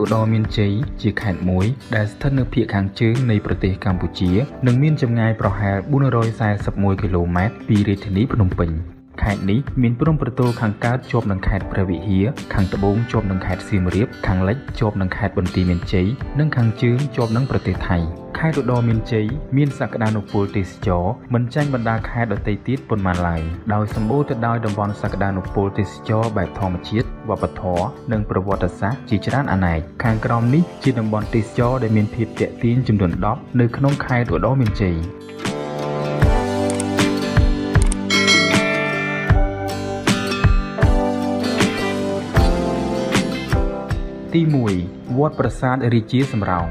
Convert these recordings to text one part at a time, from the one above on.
ឧត្តរមានជ័យជាខេត្តមួយដែលស្ថិតនៅភាគខាងជើងនៃប្រទេសកម្ពុជានិងមានចម្ងាយប្រហែល441គីឡូម៉ែត្រពីរាជធានីភ្នំពេញខេត្តនេះមានព្រំប្រទល់ខាងកើតជាប់នឹងខេត្តព្រះវិហារខាងត្បូងជាប់នឹងខេត្តសៀមរាបខាងលិចជាប់នឹងខេត្តបន្ទាយមានជ័យនិងខាងជើងជាប់នឹងប្រទេសថៃខេត្តឧត្តរមានជ័យមានសក្តានុពលទេសចរមិនចាញ់បណ្ដាខេត្តដទៃទៀតប៉ុន្មានឡើយដោយសម្បូរទៅដោយតំបន់សក្តានុពលទេសចរបែបធម្មជាតិវប្បធម៌និងប្រវត្តិសាស្ត្រជាច្រើនអនេកខាងក្រោមនេះជាតំបន់ទេសចរដែលមានភាពទាក់ទាញចំនួន10នៅក្នុងខេត្តឧត្តរមានជ័យទី1វត្តប្រាសាទរាជាសំរោង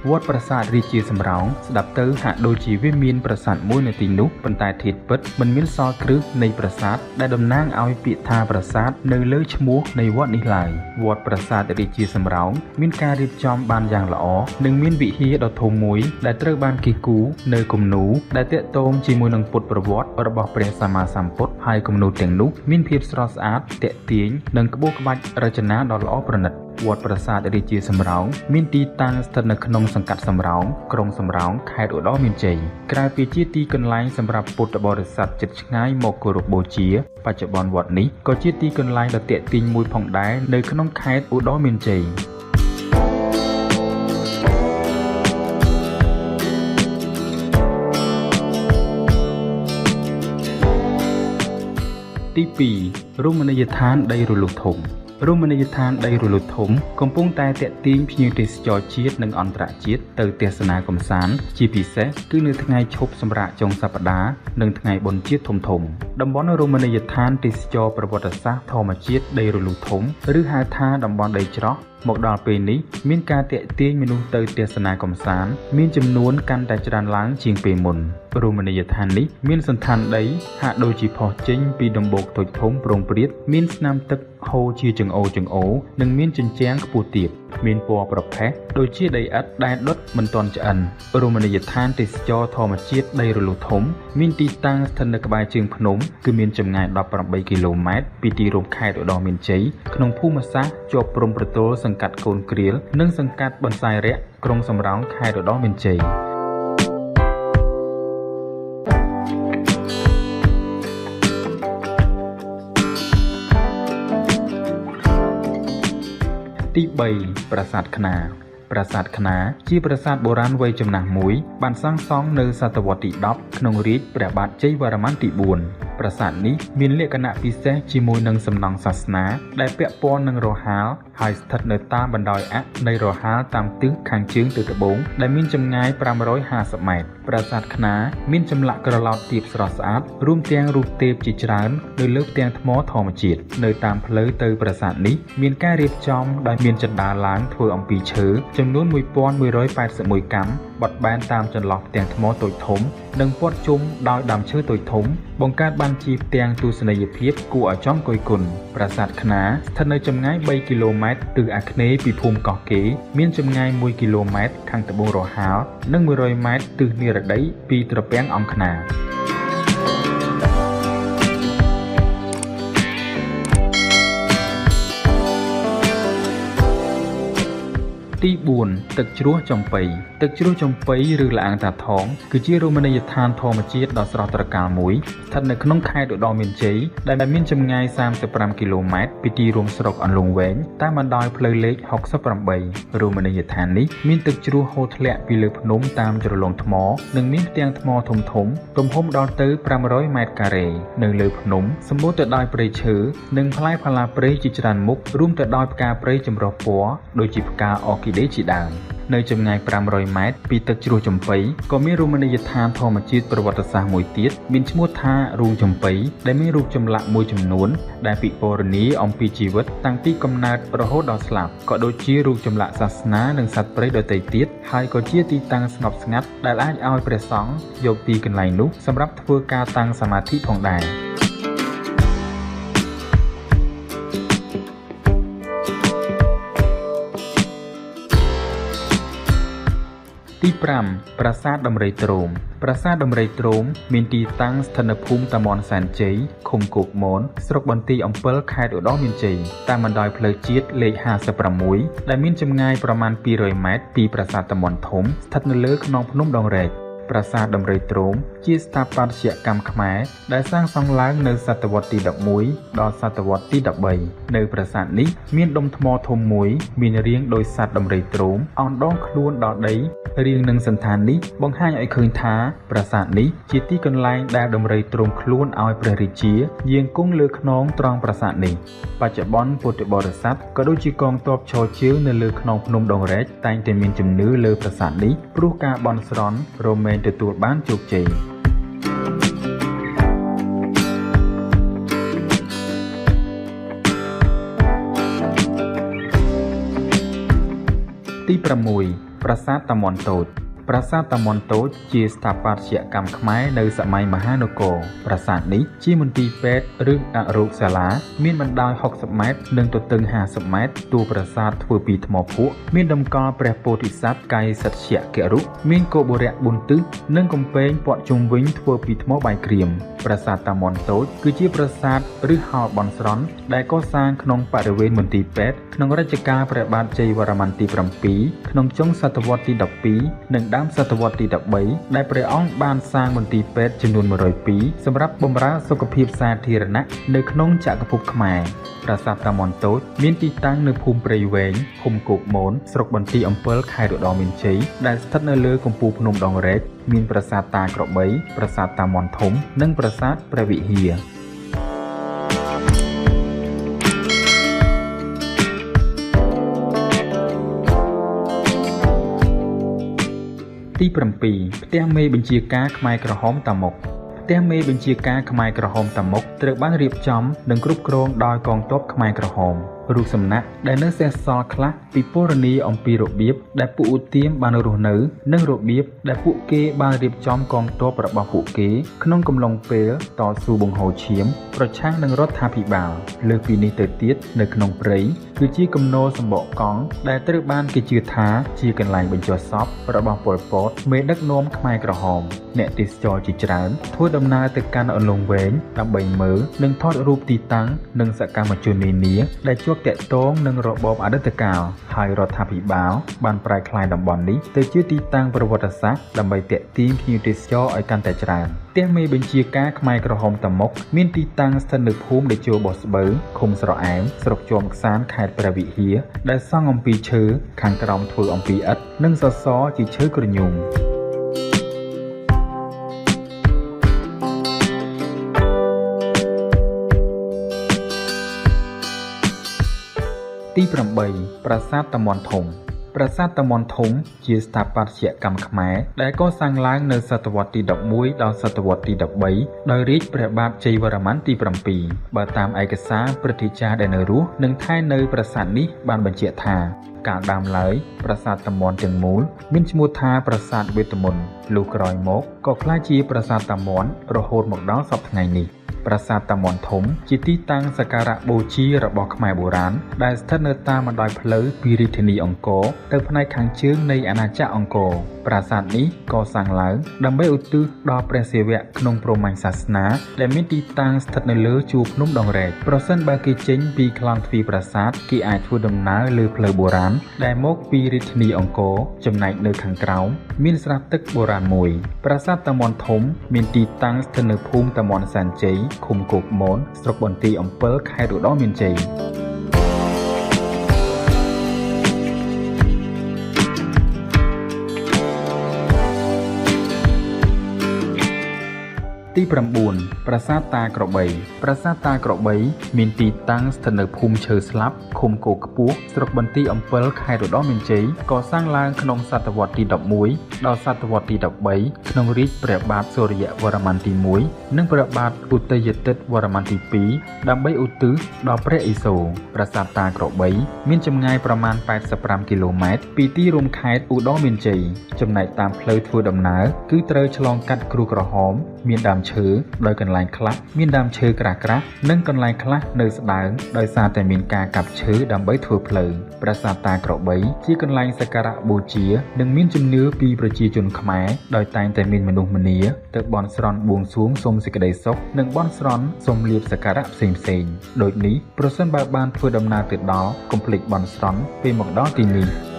វត្តប្រាសាទរាជាសំរោងស្ដាប់ទៅហាក់ដូចជាវាមានប្រាសាទមួយនៅទីនោះប៉ុន្តែធាតុពិតមិនមានសល់គ្រឹះនៃប្រាសាទដែលតំណាងឲ្យពាក្យថាប្រាសាទនៅលើឈ្មោះនៃវត្តនេះឡើយវត្តប្រាសាទរាជាសំរោងមានការរៀបចំបានយ៉ាងល្អនិងមានវិហារដ៏ធំមួយដែលត្រូវបានគិះគូរនៅគំនូរដែលទាក់ទងជាមួយនឹងពុទ្ធប្រវត្តិរបស់ព្រះសម្មាសម្ពុទ្ធហើយគំនូរទាំងនោះមានភាពស្រស់ស្អាតទាក់ទាញនិងក្បូរក្បាច់រចនាដ៏ល្អប្រណិតវត្តប្រាសាទរាជាសំរោងមានទីតាំងស្ថិតនៅក្នុងសង្កាត់សំរោងក្រុងសំរោងខេត្តឧត្តរមានជ័យក្រៅពីជាទីកន្លែងសម្រាប់ពុទ្ធបរិស័ទជិតឆ្ងាយមកគោរពបូជាបច្ចុប្បន្នវត្តនេះក៏ជាទីកន្លែងដ៏ទាក់ទាញមួយផងដែរនៅក្នុងខេត្តឧត្តរមានជ័យទី2រមណីយដ្ឋានដីរលុះធំរមណីយដ្ឋានដីរលុះធំកំពុងតែទាក់ទាញភ្ញៀវទេសចរជាតិនិងអន្តរជាតិទៅទស្សនាកម្សាន្តជាពិសេសគឺនៅថ្ងៃឈប់សម្រាកចុងសប្តាហ៍និងថ្ងៃបុណ្យជាតិធំៗតំបន់រមណីយដ្ឋានទេសចរប្រវត្តិសាស្ត្រធម្មជាតិដីរលុះធំឬហៅថាតំបន់ដីច្រោះមកដល់ពេលនេះមានការទាក់ទាញមនុស្សទៅទស្សនាកម្សាន្តមានចំនួនកាន់តែច្រើនឡើងជាងពេលមុនរមណីយដ្ឋាននេះមានសណ្ឋានដីហាក់ដូចជាផុសចេញពីដំបូកតូចធំប្រងព្រាតមានស្នាមទឹកហូរជាចង្អូរនិងមានជញ្ជាំងខ្ពស់ទាបមានពណ៌ប្រផេះដូចជាដីឥដ្ឋដែលដុតមិនទាន់ឆ្អិនរមណីយដ្ឋានទេសចរធម្មជាតិដីរលុះធំមានទីតាំងស្ថិតនៅក្បែរជើងភ្នំគឺមានចម្ងាយ18គីឡូម៉ែត្រពីទីរួមខេត្តឧត្តរមានជ័យក្នុងភូមិសាស្ត្រជាប់ព្រំប្រទល់សង្កាត់កូនគ្រៀលនិងសង្កាត់បន្សាយរៈក្រុងសំរោងខេត្តឧត្តរមានជ័យទី3ប្រាសាទខ្នារប្រាសាទខ្នារជាប្រាសាទបុរាណវ័យចំណាស់មួយបានសាងសង់នៅសតវត្សទី10ក្នុងរាជ្យព្រះបាទជ័យវរ្ម័នទី4ប្រាសាទនេះមានលក្ខណៈពិសេសជាមួយនឹងសំណង់សាសនាដែលពាក់ព័ន្ធនឹងរហាលហើយស្ថិតនៅតាមបណ្ដោយអ័ក្សនៃរហាលតាមទិសខាងជើងទៅត្បូងដែលមានចម្ងាយ550ម៉ែត្រប្រាសាទខ្នារមានចម្លាក់ក្រឡោតទាបស្រស់ស្អាតរួមទាំងរូបទេពជាច្រើននៅលើផ្ទាំងថ្មធម្មជាតិនៅតាមផ្លូវទៅប្រាសាទនេះមានការរៀបចំដោយមានជណ្ដើរឡើងធ្វើអំពីឈើចំនួន1181កាំបត់បែនតាមចន្លោះផ្ទាំងថ្មតូចធំនិងព័ទ្ធជុំដោយដើមឈើតូចធំបង្កើតបានជាផ្ទាំងទស្សនីយភាពគួរឲ្យចង់គយគន់ប្រាសាទខ្នារស្ថិតនៅចម្ងាយ3គីឡូម៉ែត្រទិសអាគ្នេយ៍ពីភូមិកោះកេរមានចម្ងាយ1គីឡូម៉ែត្រខាងត្បូងរហាលនិង100ម៉ែត្រទិសនិរតីពីត្រពាំងអង្គខ្នារទី4ទឹកជ្រោះចំប៉ីទឹកជ្រោះចំប៉ីឬល្អាងតាថងគឺជារមណីយដ្ឋានធម្មជាតិដ៏ស្រស់ត្រកាលមួយស្ថិតនៅក្នុងខេត្តឧត្តរមានជ័យដែលមានចម្ងាយ35គីឡូម៉ែត្រពីទីរួមស្រុកអន្លង់វែងតាមបណ្ដោយផ្លូវលេខ68រមណីយដ្ឋាននេះមានទឹកជ្រោះហូរធ្លាក់ពីលើភ្នំតាមជ្រលងថ្មនិងមានផ្ទាំងថ្មធំទំហំដល់ទៅ500ម៉ែត្រការ៉េនៅលើភ្នំសម្បូរទៅដោយព្រៃឈើនិងផ្លែផល្លាព្រៃជាច្រើនមុខរួមទៅដោយផ្កាព្រៃចម្រុះពណ៌ដូចជាផ្កាអ័រគីដេជាដើមនៅចម្ងាយ500ម៉ែត្រពីទឹកជ្រោះចំប៉ីក៏មានរមណីយដ្ឋានធម្មជាតិប្រវត្តិសាស្ត្រមួយទៀតមានឈ្មោះថារូងចំប៉ីដែលមានរូបចម្លាក់មួយចំនួនដែលពិពណ៌នាអំពីជីវិតតាំងពីកំណើតរហូតដល់ស្លាប់ក៏ដូចជារូបចម្លាក់សាសនានិងសត្វព្រៃដទៃទៀតហើយក៏ជាទីតាំងស្ងប់ស្ងាត់ដែលអាចឲ្យព្រះសង្ឃយកទីកន្លែងនោះសម្រាប់ធ្វើការតាំងសមាធិផងដែរ ទី5ប្រាសាទដំរីទ្រោមប្រាសាទដំរីទ្រោមមានទីតាំងស្ថិតនៅភូមិតាមាន់សែនជ័យឃុំគោកមនស្រុកបន្ទាយអំពិលខេត្តឧត្តរមានជ័យតាមបណ្ដោយផ្លូវជាតិលេខ56ដែលមានចម្ងាយប្រមាណ200ម៉ែត្រពីប្រាសាទតាមាន់ធំស្ថិតនៅលើខ្នងភ្នំដងរែកប្រាសាទដំរីទ្រោមជាស្ថាបត្យកម្មខ្មែរដែលសាងសង់ឡើងនៅសតវត្សទី11ដល់សតវត្សទី13នៅប្រាសាទនេះមានដុំថ្មធំមួយមានរាងដូចសត្វដំរីទ្រោមអោនដងខ្លួនដល់ដីរាងនឹងសន្តាននេះបង្ហាញឲ្យឃើញថាប្រាសាទនេះជាទីកន្លែងដែលដំរីទ្រោមខ្លួនឲ្យព្រះរាជាយាងគង់លើខ្នងត្រង់ប្រាសាទនេះបច្ចុប្បន្នពុទ្ធបរិស័ទក៏ដូចជាកងទ័ពឈរជើងនៅលើខ្នងភ្នំដងរែកតែងតែមានជំនឿលើប្រាសាទនេះព្រោះការបន់ស្រន់រមែងទទួលបានជោគជ័យទី6ប្រាសាទតាមាន់តូចប្រាសាទតាមាន់តូចជាស្ថាបត្យកម្មខ្មែរនៅសម័យមហានគរប្រាសាទនេះជាមន្ទីរពេទ្យឬអរោគសាលាមានបណ្ដោយ60ម៉ែត្រនិងទទឹង50ម៉ែត្រតួប្រាសាទធ្វើពីថ្មភក់មានតម្កល់ព្រះពោធិសត្វកាយសត្យគរុមានគោបុរៈ4ទិសនិងកំពែងព័ទ្ធជុំវិញធ្វើពីថ្មបាយក្រៀមប្រាសាទតាមាន់តូចគឺជាប្រាសាទឬហោលបន់ស្រន់ដែលកសាងក្នុងបរិវេណមន្ទីរពេទ្យក្នុងរជ្ជកាលព្រះបាទជ័យវរ្ម័នទី7ក្នុងចុងសតវត្សទី12និងដើមសតវត្សទី13ដែលព្រះអង្គបានសាងមន្ទីរពេទ្យចំនួន102សម្រាប់បម្រើសុខភាពសាធារណៈនៅក្នុងចក្រភពខ្មែរប្រាសាទតាមាន់តូចមានទីតាំងនៅភូមិព្រៃវែងឃុំគោកមនស្រុកបន្ទាយអំពិលខេត្តឧត្តរមានជ័យដែលស្ថិតនៅលើកំពូលភ្នំដងរែកមានប្រាសាទតាក្របីប្រាសាទតាមាន់ធំនិងប្រាសាទព្រះវិហារទី7ផ្ទះមេបញ្ជាការខ្មែរក្រហមតាមុខផ្ទះមេបញ្ជាការខ្មែរក្រហមតាមុខត្រូវបានរៀបចំនិងគ្រប់គ្រងដោយកងទ័ពខ្មែរក្រហមរូបសំណាកដែលនៅសេសសល់ខ្លះពិពណ៌នាអំពីរបៀបដែលពួកឧទាមបានរស់នៅនិងរបៀបដែលពួកគេបានរៀបចំកងទ័ពរបស់ពួកគេក្នុងកំឡុងពេលតស៊ូបង្ហូរឈាមប្រឆាំងនឹងរដ្ឋាភិបាលលើសពីនេះទៅទៀតនៅក្នុងព្រៃគឺជាគំនរសម្បកកង់ដែលត្រូវបានគេជឿថាជាកន្លែងបញ្ចុះសពរបស់ប៉ុល ពត មេដឹកនាំខ្មែរក្រហមអ្នកទេសចរជាច្រើនធ្វើដំណើរទៅកាន់អន្លង់វែងដើម្បីមើលនិងថតរូបទីតាំងនិងសកម្មជននានាដែលជាប់ទាក់ទងនឹងរបបអតីតកាលហើយរដ្ឋាភិបាលបានប្រែក្លាយតំបន់នេះទៅជាទីតាំងប្រវត្តិសាស្ត្រដើម្បីទាក់ទាញភ្ញៀវទេសចរឲ្យកាន់តែច្រើនផ្ទះមេបញ្ជាការខ្មែរក្រហមតាមុខមានទីតាំងស្ថិតនៅភូមិតេជោបោះស្បូវឃុំស្រអែមស្រុកជាំខ្សានខេត្តព្រះវិហារដែលសង់អំពីឈើខាងក្រោមធ្វើអំពីឥដ្ឋនិងសសរជាឈើគ្រញូងទី8ប្រាសាទតាមាន់ធំប្រាសាទតាមាន់ធំជាស្ថាបត្យកម្មខ្មែរដែលកសាងឡើងនៅសតវត្សទី11ដល់សតវត្សទី13ដោយរាជព្រះបាទជ័យវរ្ម័នទី7បើតាមឯកសារព្រឹទ្ធាចារ្យដែលនៅរស់និងថែនៅប្រាសាទនេះបានបញ្ជាក់ថាកាលដើមឡើយប្រាសាទតាមាន់ទាំងមូលមានឈ្មោះថាប្រាសាទវេទមន្តលុះក្រោយមកក៏ក្លាយជាប្រាសាទតាមាន់រហូតមកដល់សព្វថ្ងៃនេះប្រាសាទតាមាន់ធំជាទីតាំងសក្ការៈបូជារបស់ខ្មែរបុរាណដែលស្ថិតនៅតាមបណ្ដោយផ្លូវពីរាជធានីអង្គរទៅផ្នែកខាងជើងនៃអាណាចក្រអង្គរប្រាសាទនេះកសាងឡើងដើម្បីឧទ្ទិសដល់ព្រះសិវៈក្នុងព្រហ្មញ្ញសាសនាដែលមានទីតាំងស្ថិតនៅលើជួរភ្នំដងរែកប្រសិនបើគេចេញពីក្លោងទ្វារប្រាសាទគេអាចធ្វើដំណើរលើផ្លូវបុរាណដែលមកពីរាជធានីអង្គរចំណែកនៅខាងក្រោមមានស្រះទឹកបុរាណមួយប្រាសាទតាមាន់ធំមានទីតាំងស្ថិតនៅភូមិតាមាន់សែនជ័យឃុំគោកមនស្រុកបន្ទាយអំពិលខេត្តឧត្តរមានជ័យទី9ប្រាសាទតាក្របីប្រាសាទតាក្របីមានទីតាំងស្ថិតនៅភូមិឈើស្លាប់ឃុំគោកខ្ពស់ស្រុកបន្ទាយអំពិលខេត្តឧត្តរមានជ័យកសាងឡើងក្នុងសតវត្សទី11ដល់សតវត្សទី13ក្នុងរាជព្រះបាទសូរ្យវរ្ម័នទី1និងព្រះបាទឧទយទិត្យវរ្ម័នទី2ដើម្បីឧទ្ទិសដល់ព្រះឥសូរប្រាសាទតាក្របីមានចម្ងាយប្រមាណ85គីឡូម៉ែត្រពីទីរួមខេត្តឧត្តរមានជ័យចំណែកតាមផ្លូវធ្វើដំណើរគឺត្រូវឆ្លងកាត់គ្រូក្រហមមានដើម ឈើដោយកន្លែងខ្លះមានដើមឈើក្រាស់ៗនិងកន្លែងខ្លះនៅស្ដើងដោយសារតែមានការកាប់ឈើដើម្បីធ្វើភ្លើងប្រាសាទតាក្របីជាកន្លែងសក្ការៈបូជានិងមានជំនឿពីប្រជាជនខ្មែរដោយតែងតែមានមនុស្សម្នាទៅបន់ស្រន់បួងសួងសុំសេចក្តីសុខនិងបន់ស្រន់សុំលាភសក្ការៈផ្សេងៗដូចនេះប្រសិនបើបានធ្វើដំណើរទៅដល់កុំភ្លេចបន់ស្រន់ពេលមកដល់ទីនេះ